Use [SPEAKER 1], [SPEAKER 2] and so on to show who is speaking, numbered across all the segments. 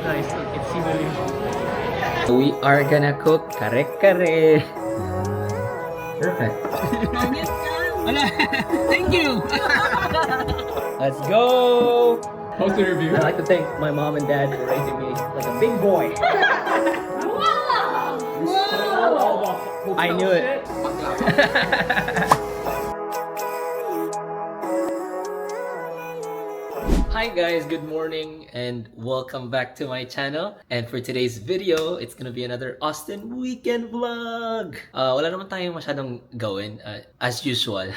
[SPEAKER 1] Guys, it's Simuli. We are gonna cook kare-kare. Perfect.
[SPEAKER 2] Wala. Thank you.
[SPEAKER 1] Let's go!
[SPEAKER 2] How's the review?
[SPEAKER 1] I'd like to thank my mom and dad for raising me like a big boy. I knew it. Hi guys, good morning and welcome back to my channel. And for today's video, it's gonna be another Austin weekend vlog. Wala naman tayong masyadong gawin as usual.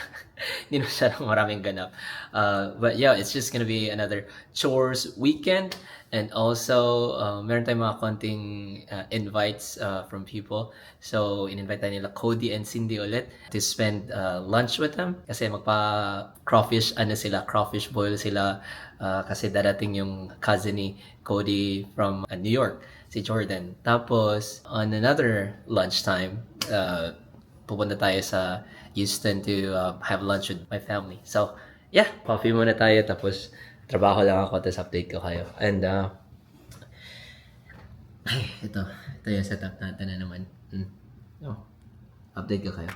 [SPEAKER 1] Hindi na masyadong maraming ganap. But yeah, it's just gonna be another chores weekend. And also, meron tayong mga konting invites from people. So, in-invite tayo nila Cody and Cindy ulit to spend lunch with them. Kasi crawfish boil sila. Kasi darating yung cousin ni Cody from New York, si Jordan. Tapos, on another lunchtime, pupunta tayo sa Houston to have lunch with my family. So, yeah, coffee muna tayo. Tapos, trabaho lang ako, tapos update ko kayo. And, ito yung setup natin na naman. Update ko kayo.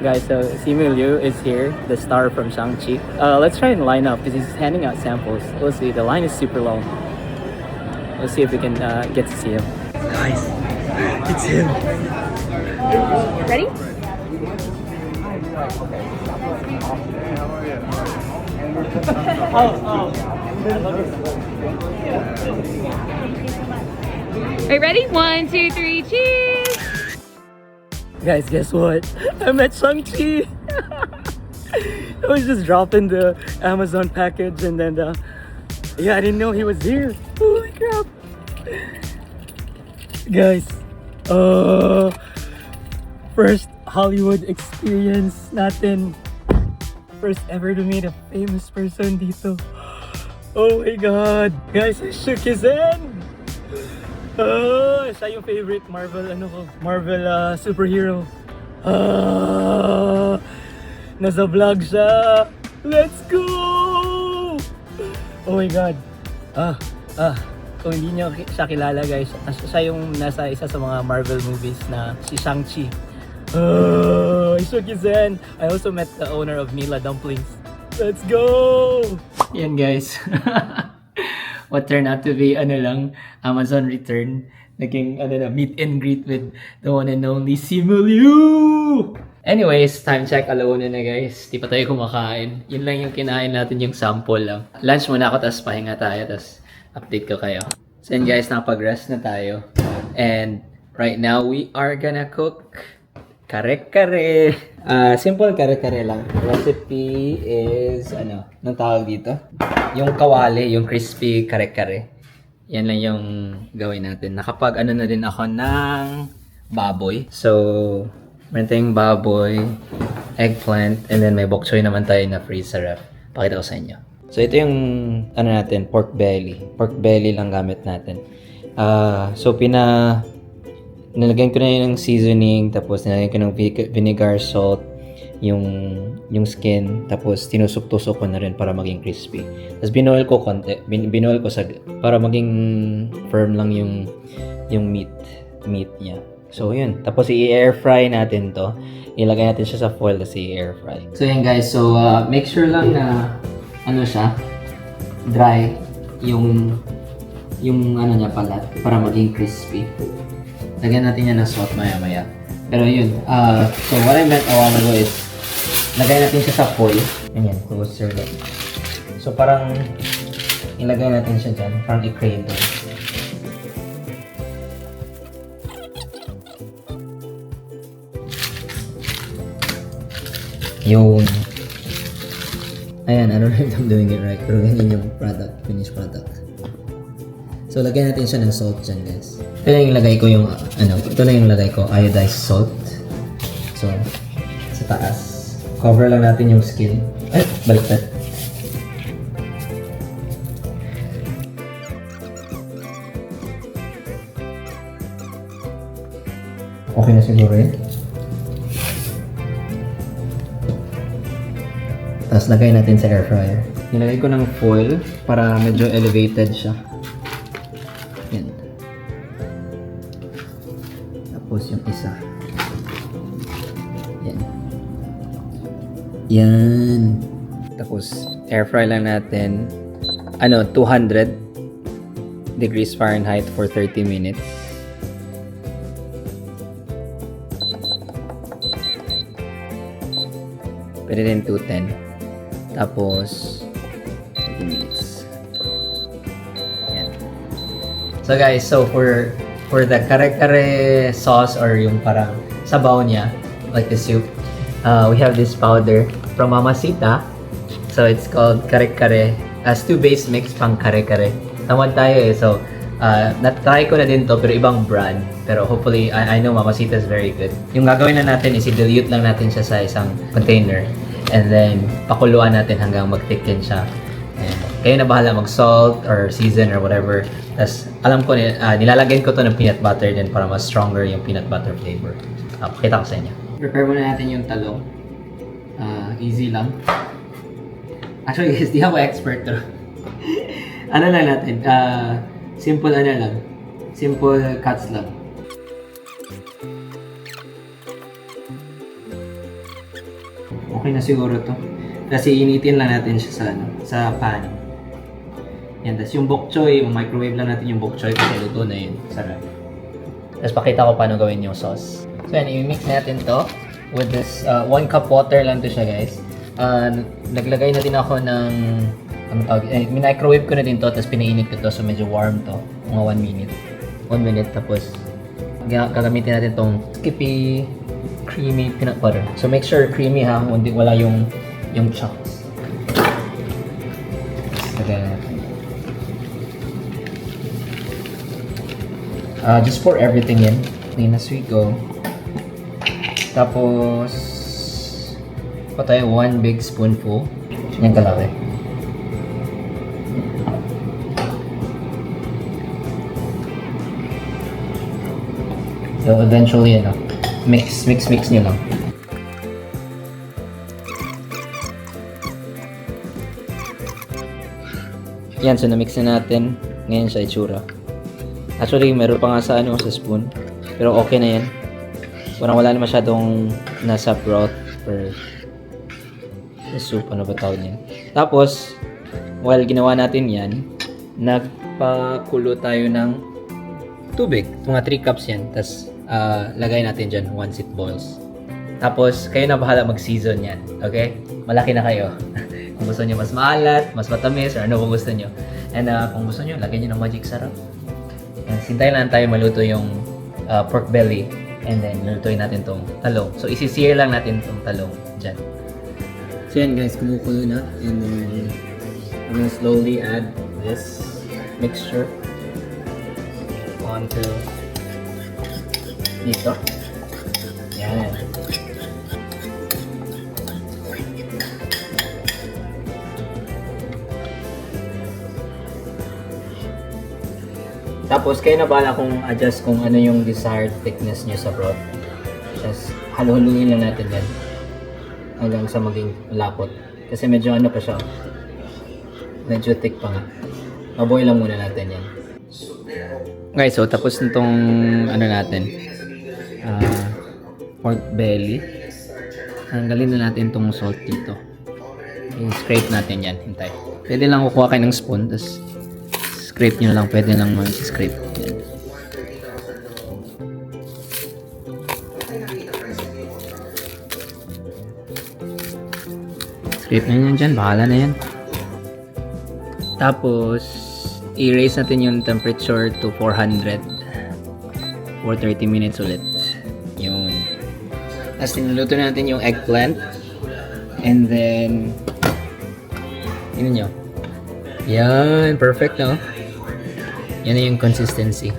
[SPEAKER 1] Guys, so Simu Liu is here, the star from Shang-Chi. Let's try and line up because he's handing out samples. We'll see, the line is super long. Let's see if we can get to see him. Guys, it's him.
[SPEAKER 3] Ready? Are you ready? 1, 2, 3, cheese!
[SPEAKER 1] Guys, guess what? I met Shang-Chi! I was just dropping the Amazon package and then, yeah, I didn't know he was here. Holy crap! Guys, first Hollywood experience natin. First ever to meet a famous person dito. Oh my God! Guys, I shook his hand! Siya yung favorite Marvel superhero. Nasa vlog siya. Let's go! Oh my God. Kung hindi niyo siya kilala guys, siya yung nasa isa sa mga Marvel movies na si Shang-Chi. I shook his hand. I also met the owner of Mila Dumplings. Let's go! Yan guys. What turned out to be Amazon return. Naging meet and greet with the one and only Simu Liu. Anyways, time check, alauna na guys. Di pa tayo kumakain. Yun lang yung kinain natin, yung sample lang. Lunch muna ako, tapos pahinga tayo, tapos update ko kayo. So yun guys, nakapag-rest na tayo. And right now, we are gonna cook kare-kare. Simple kare-kare lang. Recipe is, nang tawag dito? Yung kawali, yung crispy kare-kare. Yan lang yung gawin natin. Nakapag na din ako ng baboy. So, meron tayong baboy, eggplant, and then may bok choy naman tayo na freeze sa ref. Pakita ko sa inyo. So, ito yung, natin, pork belly. Pork belly lang gamit natin. So, nilagyan ko na yung seasoning, tapos nilagyan ko ng vinegar, salt, yung skin, tapos tinusok-tusok ko na rin para maging crispy. Tapos binoil ko konti, binoil ko para maging firm lang yung meat niya. So yun, tapos i-air fry natin to. Ilagay natin siya sa foil kasi i-air fry. So yan guys, so make sure lang na siya dry yung niya palat para maging crispy. Lagyan natin yan ng salt maya-maya. Pero yun, so what I meant a while ago is lagay natin siya sa foil. Ganyan, closer lang. So parang ilagay natin siya dyan, parang i-cradle. Yun.
[SPEAKER 4] Ayan, I don't know if I'm doing it right, pero ganyan yung product, finished product. So, lagyan natin siya ng salt dyan, guys. Ito lang yung lagay ko yung, ito lang yung lagay ko, iodized salt. So, sa taas. Cover lang natin yung skin. Ay, baliktad. Okay na siguro yun. Tapos lagay natin sa air fryer. Nilagay ko ng foil para medyo elevated siya. Yan. Tapos yung isa. Yan. Yan. Tapos air fry lang natin 200 degrees Fahrenheit for 30 minutes. Pwede din 210. Tapos 30 minutes. Yan. So guys, for the kare-kare sauce or yung parang sabaw niya, like the soup, we have this powder from Mamacita. So it's called kare-kare, stew-based mix pang kare-kare. Tamad tayo eh. So na-try ko na din to pero ibang brand. Pero hopefully, I know Mamacita is very good. Yung gagawin na natin is i-dilute lang natin siya sa isang container. And then, pakuluan natin hanggang mag-thicken siya. And, kayo na bahala mag-salt or season or whatever. Tapos, alam ko, nilalagyan ko to ng peanut butter din para mas stronger yung peanut butter flavor. Pakita ko sa inyo. Prepare muna natin yung talong. Easy lang. Actually, guys, di ako expert to. Ano lang natin? Simple lang. Simple cuts lang. Okay na siguro to. Kasi initin lang natin siya sa pan. Yan, tapos yung bok choy, microwave lang natin yung bok choy kasi luto na yun. Sarap. Tapos pakita ko paano gawin yung sauce. So yan, i-mix natin to with this 1 cup water lang to siya, guys. Naglagay na din ako ng microwave ko na din to, tapos pinainit ko to so medyo warm to. Mga 1 minute. 1 minute, tapos gagamitin natin tong Skippy creamy peanut butter. So make sure creamy ha, hindi wala yung chunks. Lagyan natin. Just pour everything in. Then as we go. Tapos pa tayo 1 big spoonful. Yan kalaki. So eventually mix nyo lang. Yan, so na-mix na natin. Ngayon siya itsura. Actually, meron pa nga sa spoon. Pero okay na yan. Wala na masyadong nasa broth or soup, ano ba tawag niya. Tapos, while ginawa natin yan, nagpakulo tayo ng tubig. Mga 3 cups yan. Tapos, lagay natin dyan once it boils. Tapos, kayo na bahala mag-season yan. Okay? Malaki na kayo. Kung gusto nyo mas maalat, mas matamis, or ano kung gusto nyo. And kung gusto nyo, lagyan nyo ng magic sarap. Sintay lang tayo maluto yung pork belly. And then, lutuin natin tong talong. So, isi-sear lang natin tong talong dyan. So, yan guys, kumukulo na. And then, I'm gonna slowly add this mixture onto dito. Yan. Tapos, kayo na bahala kung adjust kung ano yung desired thickness nyo sa broth. Just halu-haluin lang natin yan hanggang sa maging lapot. Kasi medyo pa siya. Medyo thick pa nga. Maboy lang muna natin yan. Guys, so tapos nitong natin. Pork belly. Tanggalin na natin tong salt dito. I-scrape natin yan. Hintay. Pwede lang kukuha kayo ng spoon. Tapos scrape nyo lang. Pwede lang mag-scrape. Yan. Scrape na yan dyan. Bahala na yan. Tapos i-raise natin yung temperature to 400 for 30 minutes ulit. Yun. Tapos niluto natin yung eggplant. And then Tingnan nyo. Yan, perfect no? Yan na yung consistency.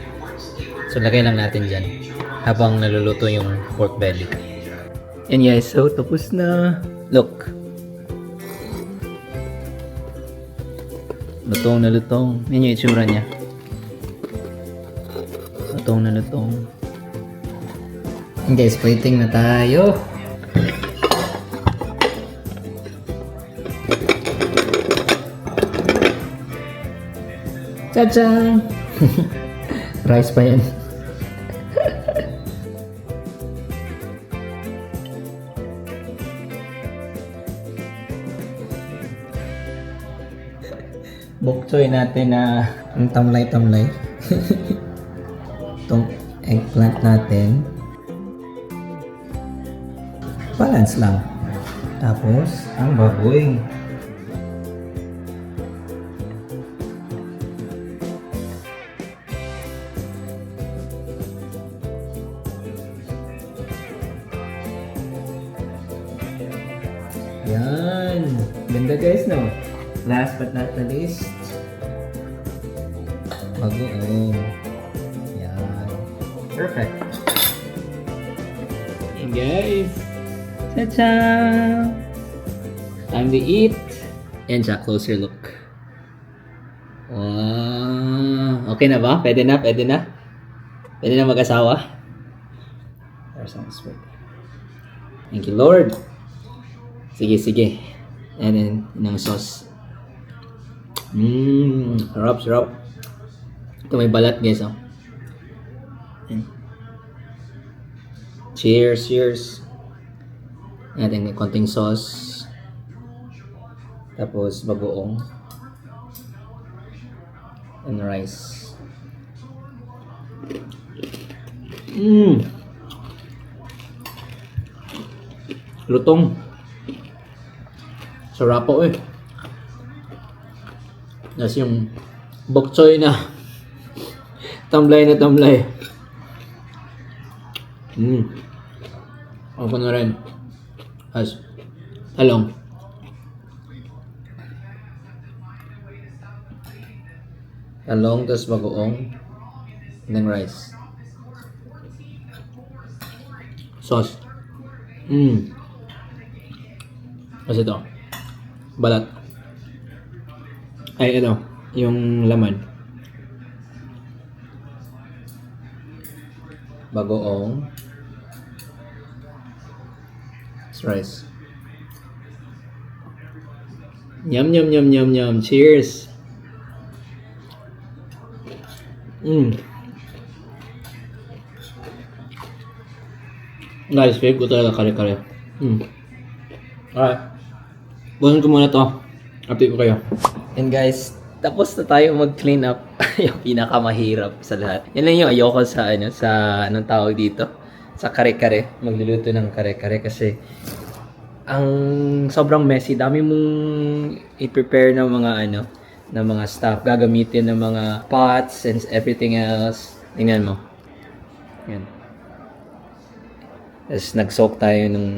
[SPEAKER 4] So, lagay lang natin dyan habang naluluto yung pork belly. And guys, so tapos na. Look. Lutong na lutong. Yan yung itsura niya. Lutong na lutong. And guys, plating na tayo. Tcha-tcha! Rice pa yan. Bok choy natin na ang tamlay-tamlay. Itong eggplant natin. Balance lang. Tapos, ang baboy. Yan. Ganda guys, no? Last but not the least, bagoong. Yan. Perfect. And guys, ta-cha! Time to eat. And siya, closer look. Wow. Okay na ba? Pwede na? Pwede na? Pwede na mag-asawa? That sounds sweet. Thank you, Lord. Sige, sige. And then, ng sauce. Sarap, sarap. Ito may balat guys, oh. Cheers, cheers. Ayan, may konting sauce. Tapos, bagoong. And rice. Lutong. Sarap po eh. Tapos yung bok choy na tamlay na tamlay. Ako na rin. As talong. Talong, tapos bagoong. And then rice. Sauce. Tapos ito. Balat. Ay, ito. Yung laman. Bagoong. Rice. Yum, yum, yum, yum, yum. Cheers. Guys, fave ko talaga kare-kare. Alright. Bukan ko muna to. Update ko kayo. And guys, tapos na tayo mag-clean up. Yung pinakamahirap sa lahat. Yan lang yung ayoko sa anong tawag dito. Sa kare-kare. Magluluto ng kare-kare kasi ang sobrang messy. Dami mong i-prepare ng mga ng mga stuff. Gagamitin ng mga pots and everything else. Tingnan mo. Yan. Tapos nag-soak tayo nung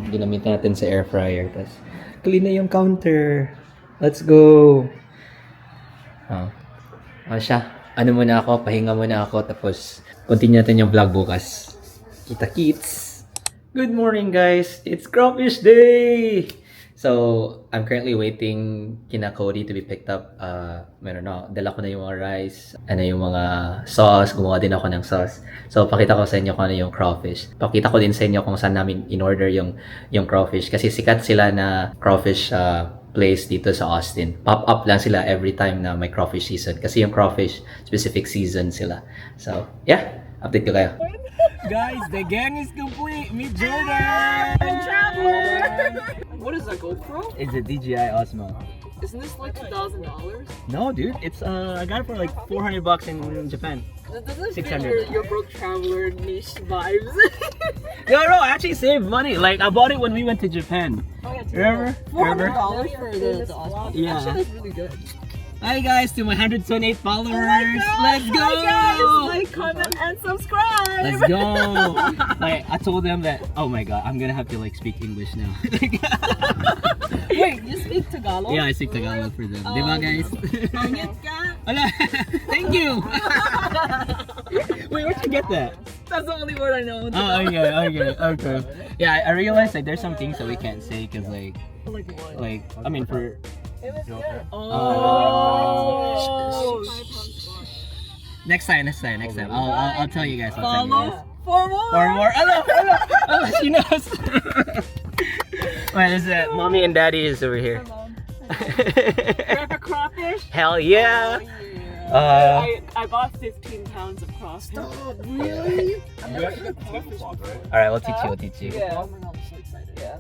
[SPEAKER 4] ginamit natin sa air fryer. Tapos clean na yung counter. Let's go! Siya. Ano muna ako, pahinga muna ako. Tapos continue natin yung vlog bukas. Kita-kits! Good morning guys! It's Crawfish Day! So, I'm currently waiting kina Cody to be picked up. Meron na, dala ko na yung mga rice, yung mga sauce, gumawa din ako ng sauce. So, pakita ko sa inyo kung ano yung crawfish. Pakita ko din sa inyo kung saan namin in-order yung crawfish. Kasi sikat sila na crawfish place dito sa Austin. Pop-up lang sila every time na may crawfish season. Kasi yung crawfish, specific season sila. So, yeah, update ko kayo.
[SPEAKER 2] Guys, the gang is complete. Meet Jordan. Traveler. What is that GoPro?
[SPEAKER 1] It's a DJI Osmo.
[SPEAKER 2] Isn't this like $2,000?
[SPEAKER 1] No, dude. It's I got it for like $400 in Japan.
[SPEAKER 2] That doesn't
[SPEAKER 1] 600.
[SPEAKER 2] your broke traveler niche vibes.
[SPEAKER 1] No, I actually saved money. Like I bought it when we went to Japan.
[SPEAKER 2] Oh, yeah,
[SPEAKER 1] Remember?
[SPEAKER 2] $400 for the Osmo?
[SPEAKER 1] Yeah.
[SPEAKER 2] Actually, that's really good.
[SPEAKER 1] Hi guys, to my 128 followers. Let's go.
[SPEAKER 2] Hi guys, like, comment, and subscribe.
[SPEAKER 1] Let's go. Like I told them that. Oh my god, I'm gonna have to like speak English now.
[SPEAKER 2] Wait, you speak Tagalog?
[SPEAKER 1] Yeah, I speak Tagalog for them. Di ba, guys?
[SPEAKER 2] Pangit ka?
[SPEAKER 1] Ala, thank you! Wait, where'd you get that?
[SPEAKER 2] That's the only word I know.
[SPEAKER 1] Oh, okay. Yeah, I realized like there's some things that we can't say because like I mean for
[SPEAKER 2] Oh.
[SPEAKER 1] next time. I'll tell you guys. I'll tell you guys.
[SPEAKER 2] For more?
[SPEAKER 1] For more. Hello, she knows. Wait, this is mommy and daddy is over here.
[SPEAKER 2] Grab a crawfish?
[SPEAKER 1] Hell yeah.
[SPEAKER 2] I bought 15 pounds of crawfish. Stop, really?
[SPEAKER 1] Alright, we'll teach you.
[SPEAKER 2] Yeah. Oh my god, I'm so excited. Yeah.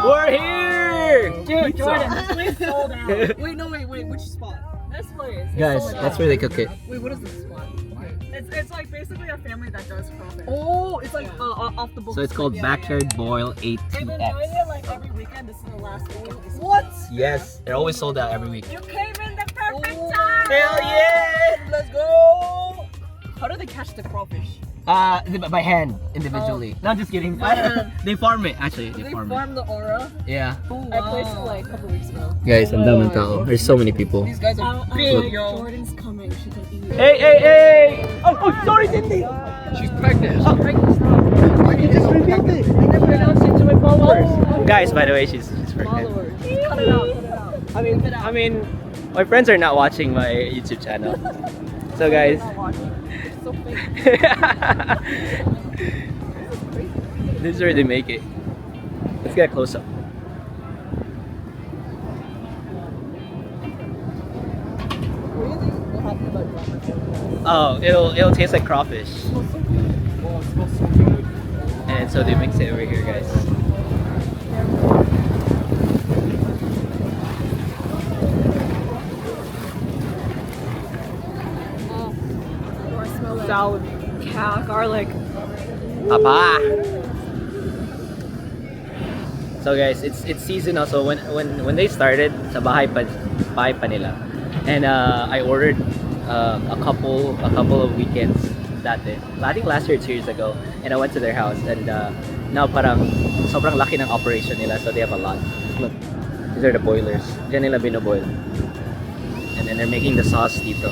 [SPEAKER 1] We're here!
[SPEAKER 2] Dude, Jordan, this place sold out. Wait, which spot? This place.
[SPEAKER 1] Guys, that's where they cook it.
[SPEAKER 2] Wait, what is this spot? It's like basically a family that does crawfish. Oh, it's like off the book.
[SPEAKER 1] So it's called Backyard Boil
[SPEAKER 2] They've been doing
[SPEAKER 1] ATX.
[SPEAKER 2] it like every weekend. This is the last weekend. What?
[SPEAKER 1] Yes, they're always sold out every week.
[SPEAKER 2] You came in the perfect time.
[SPEAKER 1] Hell yeah!
[SPEAKER 2] Let's go. How do they catch the crawfish?
[SPEAKER 1] By hand, individually. No, just kidding. They farm it, actually. They
[SPEAKER 2] They
[SPEAKER 1] farm it.
[SPEAKER 2] farm the aura.
[SPEAKER 1] Yeah.
[SPEAKER 2] I placed it like a couple weeks ago.
[SPEAKER 1] Guys, ang daming tao. There's so many people.
[SPEAKER 2] These guys are
[SPEAKER 1] Look.
[SPEAKER 2] big, yo. Jordan's coming. She can eat.
[SPEAKER 1] Hey! Oh, sorry, Cindy!
[SPEAKER 2] She's pregnant.
[SPEAKER 1] Just revealed it. I never announced it to my followers. Guys, by the way, she's pregnant.
[SPEAKER 2] Followers. Cut it out.
[SPEAKER 1] I mean, my friends are not watching my YouTube channel. So guys,
[SPEAKER 2] So fake.
[SPEAKER 1] this is where they make it. Let's get close up.
[SPEAKER 2] Really? What happened about drama?
[SPEAKER 1] Oh, it'll taste like crawfish. And so they mix it over here, guys.
[SPEAKER 2] Salad, garlic.
[SPEAKER 1] Papa. So guys, it's seasonal. So when they started sa bahay pa nila, and I ordered a couple of weekends dati. I think last year, 2 years ago, and I went to their house, and now parang sobrang laki ng operation nila, so they have a lot. Look, these are the boilers. Diyan nila binoboil, and then they're making the sauce dito.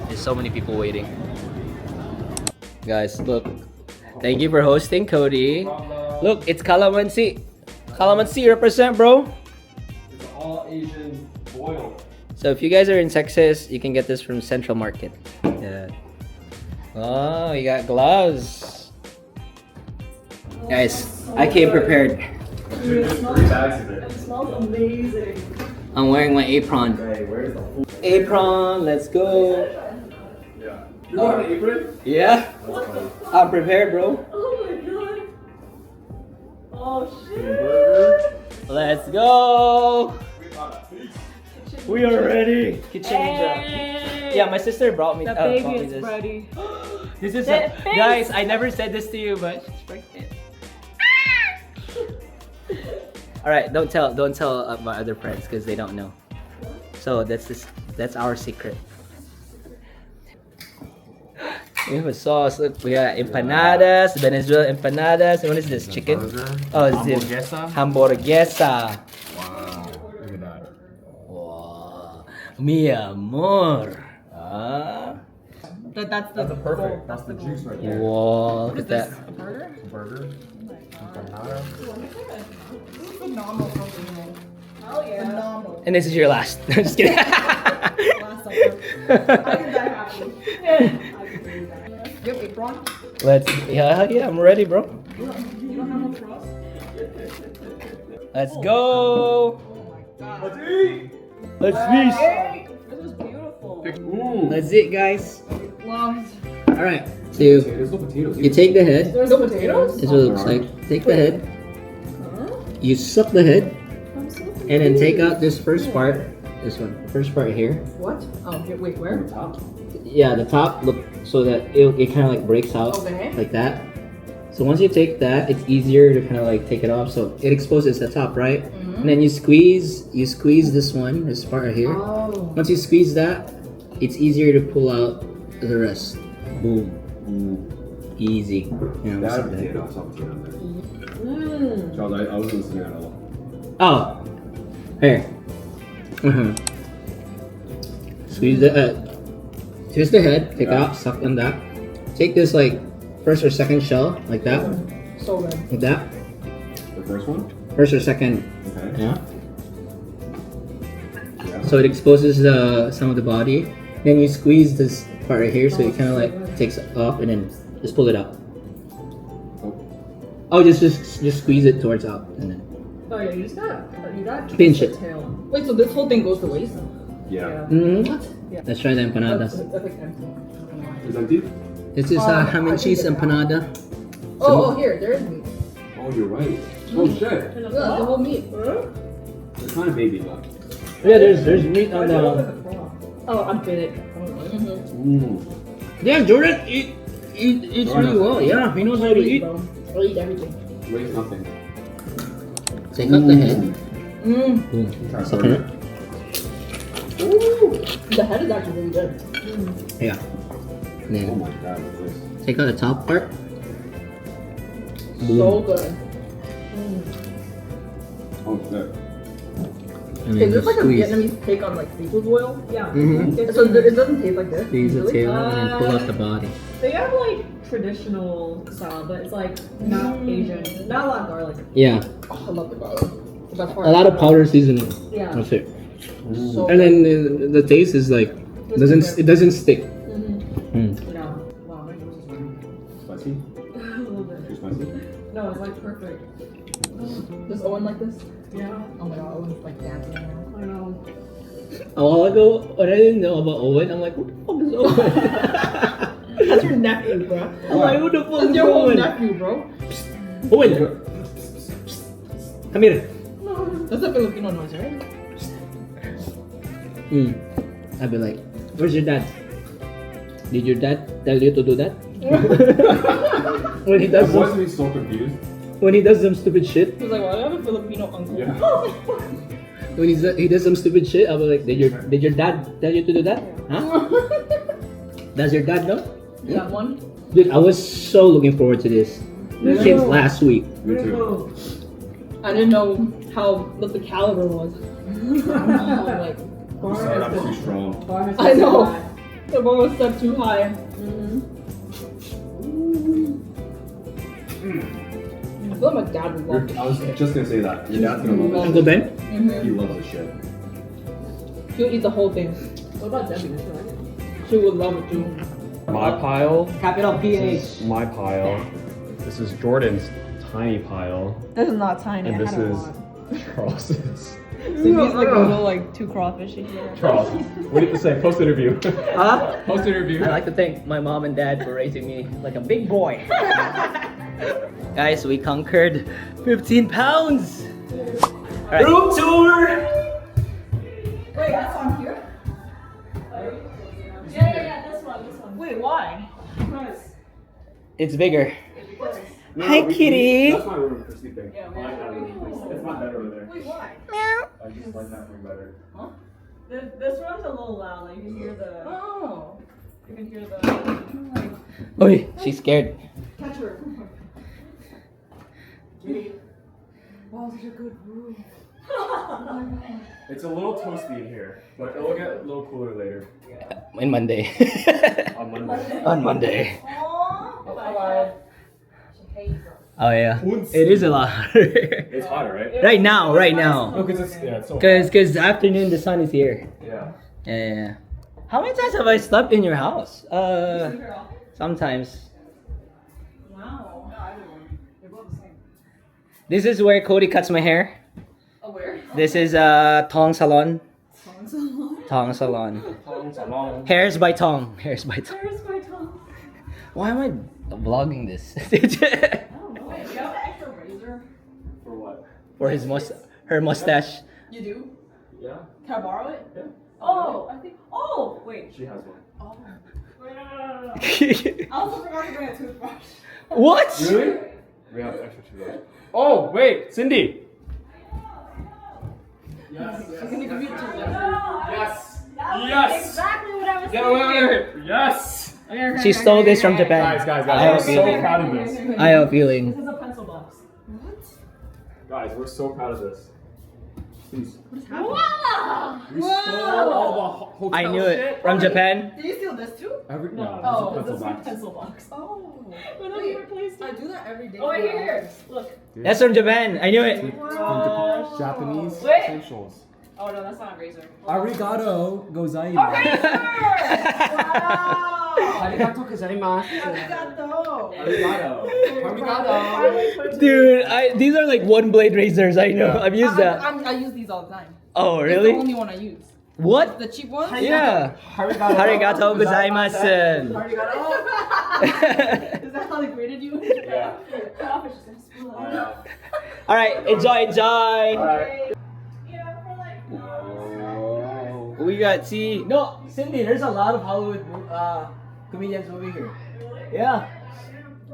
[SPEAKER 1] There's so many people waiting. Guys, look. Thank you for hosting, Cody. Look, it's calamansi. Calamansi represent, bro.
[SPEAKER 5] It's all Asian boil.
[SPEAKER 1] So if you guys are in Texas, you can get this from Central Market. Yeah. Oh, you got gloves. Guys, I came prepared.
[SPEAKER 5] There's 3 bags of it.
[SPEAKER 2] It smells amazing.
[SPEAKER 1] I'm wearing my apron.
[SPEAKER 5] Hey, where's the full?
[SPEAKER 1] Apron, let's go.
[SPEAKER 5] Yeah. You got an apron?
[SPEAKER 1] Yeah,
[SPEAKER 5] That's funny.
[SPEAKER 1] I'm prepared, bro.
[SPEAKER 2] Oh my god. Oh shit.
[SPEAKER 5] Burger.
[SPEAKER 1] Let's go. We are ready. Kitchen ninja. Yeah, my sister brought me.
[SPEAKER 2] The
[SPEAKER 1] brought
[SPEAKER 2] baby
[SPEAKER 1] me
[SPEAKER 2] is
[SPEAKER 1] this.
[SPEAKER 2] ready.
[SPEAKER 1] This is
[SPEAKER 2] The face.
[SPEAKER 1] guys. I never said this to you, but she's pregnant. All right, don't tell my other friends because they don't know. So that's our secret. We have a sauce. Look, we got empanadas, Venezuela empanadas. And what is this? Chicken? Oh, it's
[SPEAKER 5] Hamburguesa?
[SPEAKER 1] Hamburguesa.
[SPEAKER 5] Wow. Look at that.
[SPEAKER 1] Wow. Mi amor. Ah.
[SPEAKER 2] That's
[SPEAKER 5] That's perfect. That's the juice right there.
[SPEAKER 1] Wow, look at that.
[SPEAKER 5] Burger. Empanada.
[SPEAKER 2] Hell yeah. Phenomenal.
[SPEAKER 1] And this is your last. I'm just kidding.
[SPEAKER 2] Last supper. I can die happy. You have apron?
[SPEAKER 1] Yeah, I'm ready, bro.
[SPEAKER 2] You don't have a cross?
[SPEAKER 1] Let's go.
[SPEAKER 5] Let's eat!
[SPEAKER 1] Let's feast.
[SPEAKER 2] This is beautiful.
[SPEAKER 5] Ooh.
[SPEAKER 1] That's it, guys.
[SPEAKER 2] Wow.
[SPEAKER 1] All right. So you
[SPEAKER 5] There's no potatoes.
[SPEAKER 1] take the head.
[SPEAKER 2] There's no potatoes?
[SPEAKER 1] This is what it looks like. Take the head. You suck the head, and then take out this first part. This one, first part here.
[SPEAKER 2] What? Oh, wait, where?
[SPEAKER 5] Top.
[SPEAKER 1] Yeah, the top. Look, so that it kind of like breaks out
[SPEAKER 2] Okay.
[SPEAKER 1] like that. So once you take that, it's easier to kind of like take it off. So it exposes the top, right? And then you squeeze this one, this part right here.
[SPEAKER 2] Oh.
[SPEAKER 1] Once you squeeze that, it's easier to pull out the rest. Boom. Easy. You know,
[SPEAKER 5] That
[SPEAKER 1] something.
[SPEAKER 5] potato. Top potato there. Charles, I wasn't listening at all.
[SPEAKER 1] Oh, here. Squeeze the twist the head, take out, suck on that. Take this like first or second shell, like that,
[SPEAKER 2] So good.
[SPEAKER 1] like that.
[SPEAKER 5] The first one?
[SPEAKER 1] First or second,
[SPEAKER 5] Okay.
[SPEAKER 1] yeah.
[SPEAKER 5] Yeah.
[SPEAKER 1] So it exposes some of the body. Then you squeeze this part right here, so it kind of like takes it off, and then just pull it out. Oh, just squeeze it towards out, and then
[SPEAKER 2] Oh yeah, you got
[SPEAKER 1] pinch it.
[SPEAKER 2] tail. Wait, so this whole thing goes to waste?
[SPEAKER 5] Yeah.
[SPEAKER 1] Mm-hmm.
[SPEAKER 2] What? Yeah.
[SPEAKER 1] Let's try the
[SPEAKER 2] That's
[SPEAKER 1] empanadas.
[SPEAKER 2] like empty.
[SPEAKER 5] Is empty?
[SPEAKER 1] This is ham and cheese empanada.
[SPEAKER 2] Oh, here, there is meat.
[SPEAKER 5] Oh, you're right. Oh shit.
[SPEAKER 2] Yeah, the whole meat.
[SPEAKER 5] It's kind of baby left.
[SPEAKER 1] Yeah, there's meat on the.
[SPEAKER 2] Oh, I'm fitted.
[SPEAKER 1] Yeah, Jordan eats really well. Yeah, he knows how to eat.
[SPEAKER 2] I'll eat everything.
[SPEAKER 5] Waste nothing.
[SPEAKER 1] Take out the head. Boom.
[SPEAKER 5] Try
[SPEAKER 1] Suck
[SPEAKER 5] burger.
[SPEAKER 1] on
[SPEAKER 2] The head is actually really good.
[SPEAKER 1] it. Yeah. And
[SPEAKER 5] Oh
[SPEAKER 1] then
[SPEAKER 5] my god, look at this.
[SPEAKER 1] take out the top part.
[SPEAKER 2] So
[SPEAKER 1] Boom.
[SPEAKER 2] good.
[SPEAKER 5] Oh shit.
[SPEAKER 1] And
[SPEAKER 2] Is
[SPEAKER 1] then
[SPEAKER 2] this
[SPEAKER 1] just
[SPEAKER 2] like a
[SPEAKER 1] squeeze.
[SPEAKER 2] Vietnamese take on like seafood oil? Yeah.
[SPEAKER 1] Mm-hmm.
[SPEAKER 2] So it doesn't taste like this?
[SPEAKER 1] Squeeze the
[SPEAKER 2] really?
[SPEAKER 1] tail and then pull out the body.
[SPEAKER 6] They have like traditional style, but it's like not Asian. Not a lot of garlic.
[SPEAKER 1] Yeah,
[SPEAKER 2] Oh, I love the garlic. The best part.
[SPEAKER 1] a lot of powder seasoning.
[SPEAKER 6] Yeah.
[SPEAKER 1] That's it.
[SPEAKER 2] So
[SPEAKER 1] And then the taste is like it doesn't stick. Mm.
[SPEAKER 6] No. Wow, my nose is running.
[SPEAKER 5] Spicy?
[SPEAKER 6] A little bit.
[SPEAKER 5] Too spicy?
[SPEAKER 6] No, it's like perfect.
[SPEAKER 2] Does Owen like this?
[SPEAKER 6] Yeah.
[SPEAKER 2] Oh my god, Owen's like dancing.
[SPEAKER 6] I know.
[SPEAKER 1] A while ago, when I didn't know about Owen, I'm like, who the fuck is Owen?
[SPEAKER 2] That's your nephew, bro.
[SPEAKER 1] I'm like, who the fuck
[SPEAKER 2] That's
[SPEAKER 1] is
[SPEAKER 2] your whole
[SPEAKER 1] Owen?
[SPEAKER 2] nephew, bro.
[SPEAKER 1] Owen, come here.
[SPEAKER 2] That's a Filipino noise, right?
[SPEAKER 1] I'd be like, where's your dad? Did your dad tell you to do that? when he
[SPEAKER 5] I
[SPEAKER 1] does some,
[SPEAKER 5] wasn't so confused.
[SPEAKER 1] when he does some stupid shit,
[SPEAKER 2] He's like, well, I have a Filipino uncle.
[SPEAKER 5] Yeah.
[SPEAKER 1] when he does some stupid shit, I'll be like, did your dad tell you to do that? Huh? Does your dad know?
[SPEAKER 2] You got one?
[SPEAKER 1] Dude, I was so looking forward to this since last week.
[SPEAKER 5] Me too.
[SPEAKER 2] I didn't know what the caliber was. Like,
[SPEAKER 5] You started out too strong.
[SPEAKER 2] I know. The bar was set too high. I feel like my dad would love this
[SPEAKER 5] I was
[SPEAKER 2] shit.
[SPEAKER 5] just gonna say that. Your dad's gonna love
[SPEAKER 1] Uncle Ben?
[SPEAKER 5] it. He loves this shit.
[SPEAKER 2] She'll eat the whole thing.
[SPEAKER 6] What about Debbie? Does she like it?
[SPEAKER 2] She would love it too.
[SPEAKER 5] My pile.
[SPEAKER 1] Capital PH.
[SPEAKER 5] My pile. This is Jordan's tiny pile.
[SPEAKER 6] This is not tiny.
[SPEAKER 5] And
[SPEAKER 6] I
[SPEAKER 5] this
[SPEAKER 6] had a
[SPEAKER 5] is
[SPEAKER 6] lot.
[SPEAKER 5] Charles's.
[SPEAKER 6] Cindy's like a little like two crawfish in here.
[SPEAKER 5] Charles, what do you have to say? Post interview.
[SPEAKER 1] Huh?
[SPEAKER 5] Post interview.
[SPEAKER 1] I'd like to thank my mom and dad for raising me like a big boy. Guys, we conquered 15 pounds. All right. Room tour.
[SPEAKER 6] Wait, that's on here? Yeah, this one. Wait, why? Because
[SPEAKER 1] It's bigger.
[SPEAKER 5] No,
[SPEAKER 1] Hi, kitty.
[SPEAKER 5] That's my room for sleeping. I like that room. It's not better over there.
[SPEAKER 6] wait, why?
[SPEAKER 5] I just like that room better.
[SPEAKER 6] This one's a little loud. Like you can hear the.
[SPEAKER 2] Oh.
[SPEAKER 6] You can hear the.
[SPEAKER 1] Oh, she's scared.
[SPEAKER 6] Catch her. Wow, such a good room.
[SPEAKER 5] It's a little toasty in here, but it'll get a little cooler later.
[SPEAKER 1] On Monday.
[SPEAKER 5] On Monday.
[SPEAKER 1] On Monday.
[SPEAKER 2] Bye-bye.
[SPEAKER 1] Oh yeah. It is a lot harder.
[SPEAKER 5] It's hotter, right?
[SPEAKER 1] right now.
[SPEAKER 5] No, because it's so hot.
[SPEAKER 1] Cause afternoon the sun is here.
[SPEAKER 5] Yeah.
[SPEAKER 1] Yeah. How many times have I slept in your house? Sometimes.
[SPEAKER 6] Wow. They're both the same.
[SPEAKER 1] This is where Cody cuts my hair.
[SPEAKER 6] Oh, where?
[SPEAKER 1] This is Tong Salon. Tong Salon. Hairs by Tong. Hairs by Tong.
[SPEAKER 6] Where's my tongue?
[SPEAKER 1] Why am I vlogging this?
[SPEAKER 6] I don't know. Wait, you have an extra razor?
[SPEAKER 5] For what?
[SPEAKER 1] For her mustache.
[SPEAKER 6] You do?
[SPEAKER 5] Yeah.
[SPEAKER 6] Can I borrow it?
[SPEAKER 5] Yeah.
[SPEAKER 6] Oh, I think. Oh, wait.
[SPEAKER 5] She has one.
[SPEAKER 6] Oh. Wait, no. I also forgot to bring a toothbrush.
[SPEAKER 1] What?
[SPEAKER 5] Really? We have extra toothbrush. Oh, wait, Cindy. Yes.
[SPEAKER 6] She's gonna give you a toothbrush.
[SPEAKER 5] Yes.
[SPEAKER 6] That
[SPEAKER 5] Yes.
[SPEAKER 6] exactly what I was
[SPEAKER 5] Get
[SPEAKER 6] thinking.
[SPEAKER 5] away with it. Yes.
[SPEAKER 6] Okay,
[SPEAKER 1] She stole this from Japan.
[SPEAKER 5] Guys,
[SPEAKER 1] I
[SPEAKER 5] I'm
[SPEAKER 1] have
[SPEAKER 5] so
[SPEAKER 1] feeling.
[SPEAKER 5] proud of this.
[SPEAKER 1] I have a
[SPEAKER 6] This
[SPEAKER 1] feeling.
[SPEAKER 6] is a pencil box.
[SPEAKER 5] we're so proud of this. Please.
[SPEAKER 6] Wow!
[SPEAKER 5] We stole all the hotel
[SPEAKER 1] I knew
[SPEAKER 5] shit.
[SPEAKER 1] it. From Japan?
[SPEAKER 6] Did you steal this too?
[SPEAKER 5] No,
[SPEAKER 6] Oh,
[SPEAKER 5] it's a
[SPEAKER 6] this
[SPEAKER 5] pencil
[SPEAKER 6] is
[SPEAKER 5] box.
[SPEAKER 6] pencil box. Oh. When I Wait, replaced
[SPEAKER 7] I
[SPEAKER 6] it.
[SPEAKER 7] do that every day.
[SPEAKER 6] Oh, here. Look.
[SPEAKER 1] That's from Japan. I knew it.
[SPEAKER 5] From Japanese
[SPEAKER 6] Wait.
[SPEAKER 5] essentials.
[SPEAKER 6] Oh no, that's not a razor.
[SPEAKER 2] Arigato gozaimasu. Arigato gozaimasu.
[SPEAKER 5] Arigato.
[SPEAKER 2] Arigato.
[SPEAKER 1] Dude, these are like one blade razors. I know. I've used that.
[SPEAKER 7] I use these all the time.
[SPEAKER 1] Oh,
[SPEAKER 7] It's the
[SPEAKER 1] really?
[SPEAKER 7] only one I use.
[SPEAKER 1] What?
[SPEAKER 7] The cheap one?
[SPEAKER 1] Yeah. Arigato gozaimasu.
[SPEAKER 6] Is that how they graded you?
[SPEAKER 5] Yeah.
[SPEAKER 1] All right, enjoy.
[SPEAKER 5] Alright.
[SPEAKER 1] We got no, Cindy. There's a lot of Hollywood comedians over here. Yeah.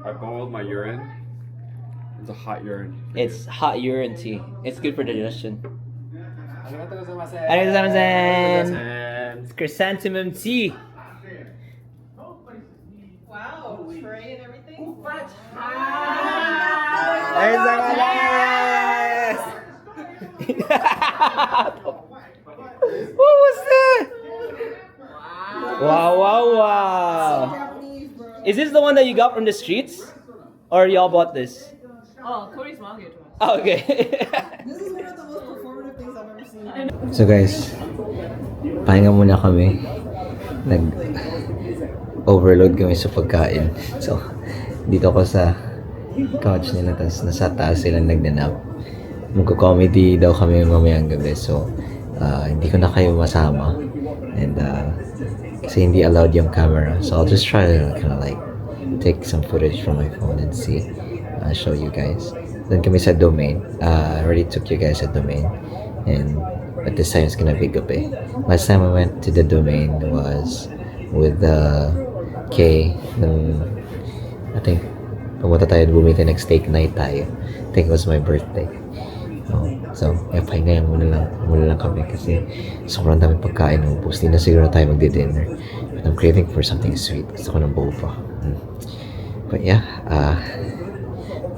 [SPEAKER 5] I boiled my urine. It's a hot urine.
[SPEAKER 1] It's hot urine tea. It's good for digestion.
[SPEAKER 2] Arigato gozaimasu.
[SPEAKER 1] Arigatou gozaimasu.
[SPEAKER 5] And
[SPEAKER 1] Chrysanthemum tea.
[SPEAKER 7] Wow, tray and everything.
[SPEAKER 1] What was that? Wow.
[SPEAKER 7] Japanese, bro.
[SPEAKER 1] Is this the one that you got from the streets? Or y'all bought this?
[SPEAKER 6] Oh, Cody's mom gave it to us.
[SPEAKER 1] Oh, okay.
[SPEAKER 7] This is one of the most performative things I've ever seen.
[SPEAKER 4] So guys, pahinga muna kami. Overload kami sa pagkain. So, dito ako sa couch nila, tapos nasa taas sila nagnanap. Magko-comedy daw kami mamayang gabi. So, hindi ko na kayo masama. And, kasi hindi allowed yung camera. So, I'll just try to kind of like take some footage from my phone and see. Show you guys. Then kami sa Domain. I already took you guys at Domain. And, but this time it's gonna be gabi. Last time I went to the Domain was with Kay. I think pumunta tayo, bumili ng steak night tayo. I think it was my birthday. So, pahinga muna lang kami kasi sobrang dami pagkain ubos. Di na siguro tayo magdi-dinner. But I'm craving for something sweet. Gusto ko ng boba. But yeah,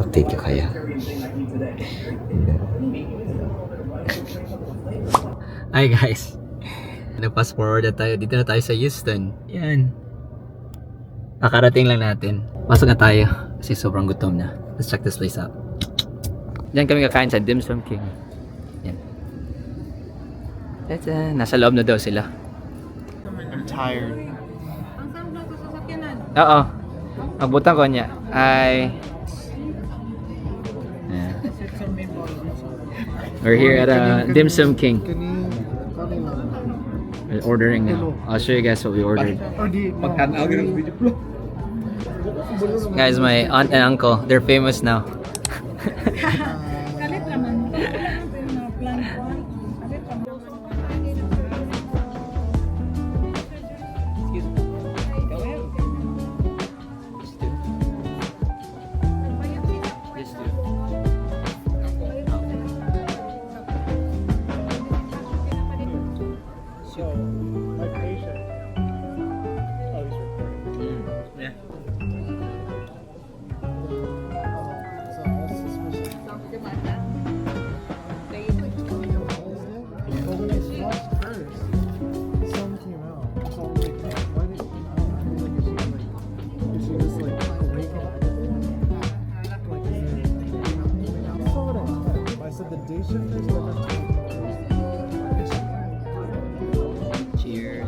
[SPEAKER 4] update ko kaya.
[SPEAKER 1] Hi guys. Nag-fast forward na tayo. Dito na tayo sa Houston. Yan. Nakarating lang natin. Pasok na tayo kasi sobrang gutom na. Let's check this place out. Diyan kami kakain sa Dim Sum King. Yan. Nasa loob na daw sila.
[SPEAKER 5] I'm tired.
[SPEAKER 1] Oo. Magbutang ko niya. Ay. Ayan. We're here at Dim Sum King. We're ordering now. I'll show you guys what we ordered. Guys, my aunt and uncle, they're famous now. Cheers.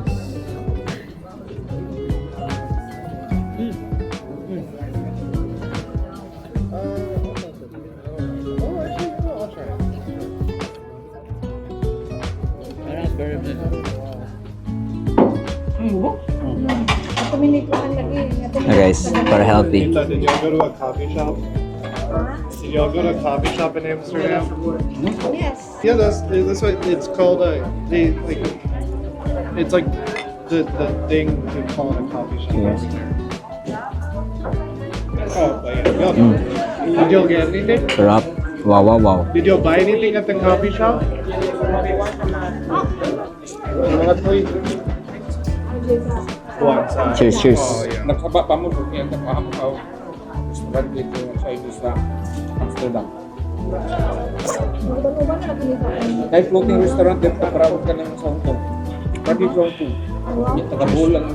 [SPEAKER 4] Guys, para healthy.
[SPEAKER 8] Did y'all go to a coffee shop? Did y'all go to a coffee shop in Amsterdam?
[SPEAKER 7] Yes.
[SPEAKER 8] Yeah, that's what it's called. It's like the thing to call it a coffee shop. Oh, but yeah, y'all know. Did y'all get anything?
[SPEAKER 4] Sarap. Wow.
[SPEAKER 8] Did y'all buy anything at the coffee shop? Once.
[SPEAKER 4] Cheers.
[SPEAKER 8] Oh, yeah.
[SPEAKER 2] Nakaba pa mo kung yan nakahamaw. Restaurant dito sa Ido sa Amsterdam. Kahit floating restaurant din, paparawag ka lang sa Hong Kong. Pati sa Hong Kong. Yung taga-buhol lang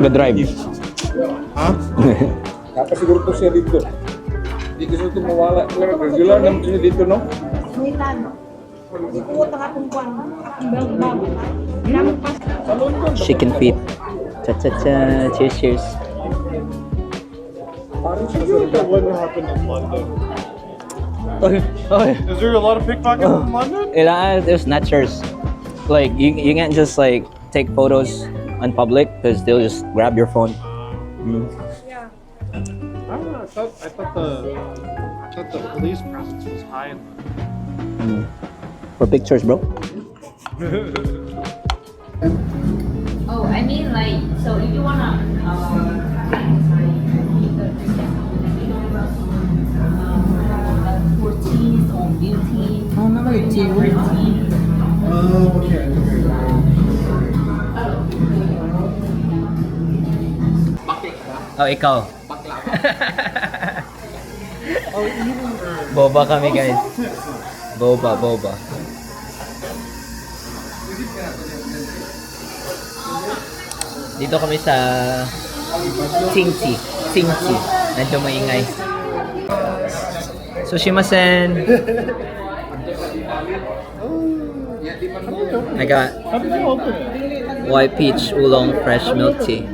[SPEAKER 2] mag-drive. Ha? Tapos siguro po siya dito. Hindi gusto ito mawala. Regular naman siya dito, no?
[SPEAKER 4] Chicken feet. Cha-cha-cha. Cheers, cheers.
[SPEAKER 2] Parang siya
[SPEAKER 8] What happened in London?
[SPEAKER 4] Okay.
[SPEAKER 8] Is there a lot of pickpockets in London?
[SPEAKER 4] There's snatchers. Like, you can't just, like, take photos in public because they'll just grab your phone.
[SPEAKER 8] I don't know. I thought the police presence was high in London.
[SPEAKER 4] For pictures, bro.
[SPEAKER 3] Oh, I mean like, so if you wanna 14 is on beauty. Oh, no, 13.
[SPEAKER 8] Oh, okay.
[SPEAKER 4] Oh, ikaw. Boba kami, guys. Boba. Dito kami sa Tingchi. Medyo maingay. Sushimasen. I got white peach oolong fresh milk tea.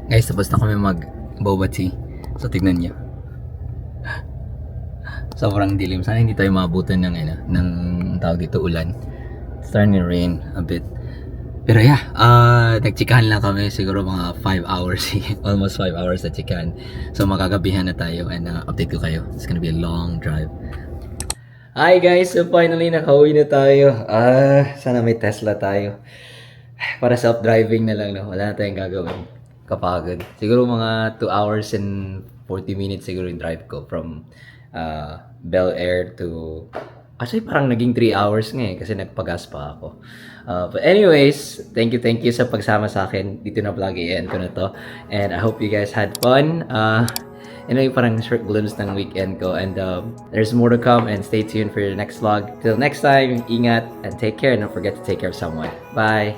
[SPEAKER 4] Guys, tapos na kami mag boba tea. So tignan niyo. Sobrang dilim. Sana hindi tayo maabutan ng tawag dito ulan. It's starting to rain a bit. Pero yeah, nagchikahan lang kami siguro mga 5 hours. Almost 5 hours na chikahan. So makagabihan na tayo and update ko kayo. It's gonna be a long drive. Hi guys, so finally nakauwi na tayo. Sana may Tesla tayo. Para self-driving na lang, no? Wala na tayong gagawin. Kapagod. Siguro mga 2 hours and 40 minutes siguro yung drive ko from Bel Air to... Actually parang naging 3 hours nga kasi nagpagas pa ako. But anyways, thank you sa pagsama sa akin. Dito na vlog i-end ko na to. And I hope you guys had fun. Yung parang short glimpse ng weekend ko. And there's more to come and stay tuned for your next vlog. Till next time, ingat and take care. And don't forget to take care of someone. Bye!